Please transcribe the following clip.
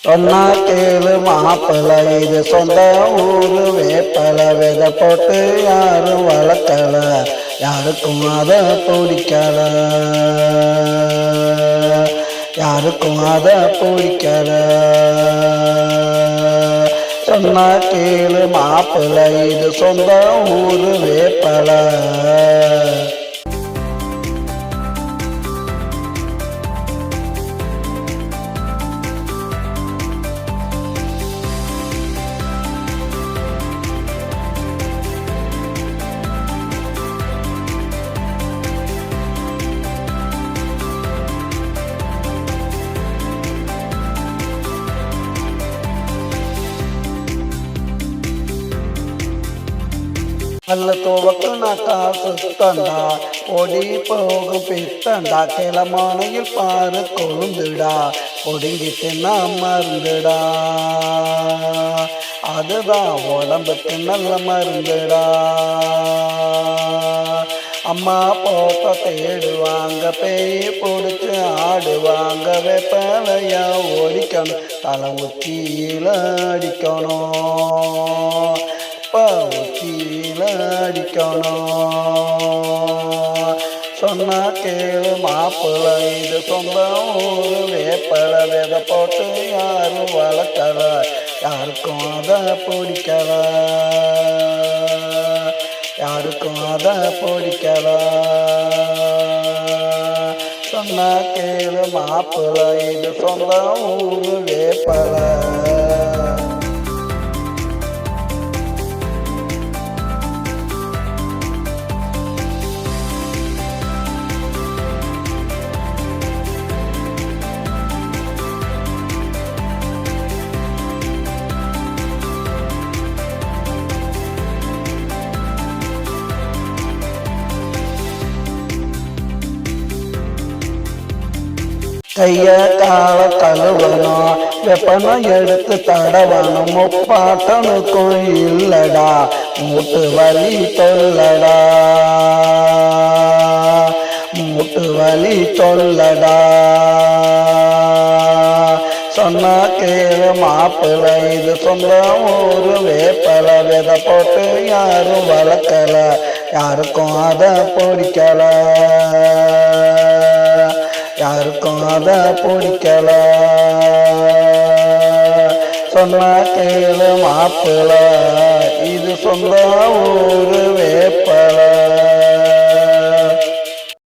சொன்னா கேளு மாப்பிள்ள, இது சொந்த ஊரு வேப்பல. விதை போட்டு யாரும் வளர்க்கல, யாருக்கும் அதை பிடிக்கல, யாருக்கும் அதை பிடிக்கல. சொன்னா கேளு மாப்பிள்ள, இது சொந்த ஊரு வேப்பல. அல்ல துவக்குனா காசு தண்டா, பொடி போகும் பித்தண்டா. கிளமானையில் பாரு கொழுந்துடா, பொடிங்கிட்டு நான் மருந்துடா. அதுதான் உடம்புக்கு நல்ல மருந்துடா. அம்மா போட்ட தேடுவாங்க, பேய் பிடிச்சி ஆடுவாங்க. வெப்பலையா ஓடிக்கணும், தலை உச்சியில அடிக்கணும், உச்சியில அடிக்கணும். சொன்னா கேளு மாப்பிள்ள, இது சொந்த ஊரு வேப்பல. விதை போட்டு யாரும் வளர்க்கல, யாருக்கும் அதை பிடிக்கல, யாருக்கும் அதை பிடிக்கல. சொன்னா கேளு மாப்பிள்ள, இது சொந்த ஊரு வேப்பல. கைய கால கழுவணும், வெப்பனம் எடுத்து தடவணும். முப்பாட்டனுக்கும் இல்லடா மூட்டு வலி தொல்லடா, மூட்டு வலி தொல்லடா. சொன்னா கேளு மாப்பிள்ள, இது சொந்த ஊரு வேப்பல. விதை போட்டு யாரும் வளர்க்கல, யாருக்கும் அதை பிடிக்கல, யாருக்கும் அதை பிடிக்கல. சொன்னா கேளு மாப்பிள்ள, இது சொந்த ஊரு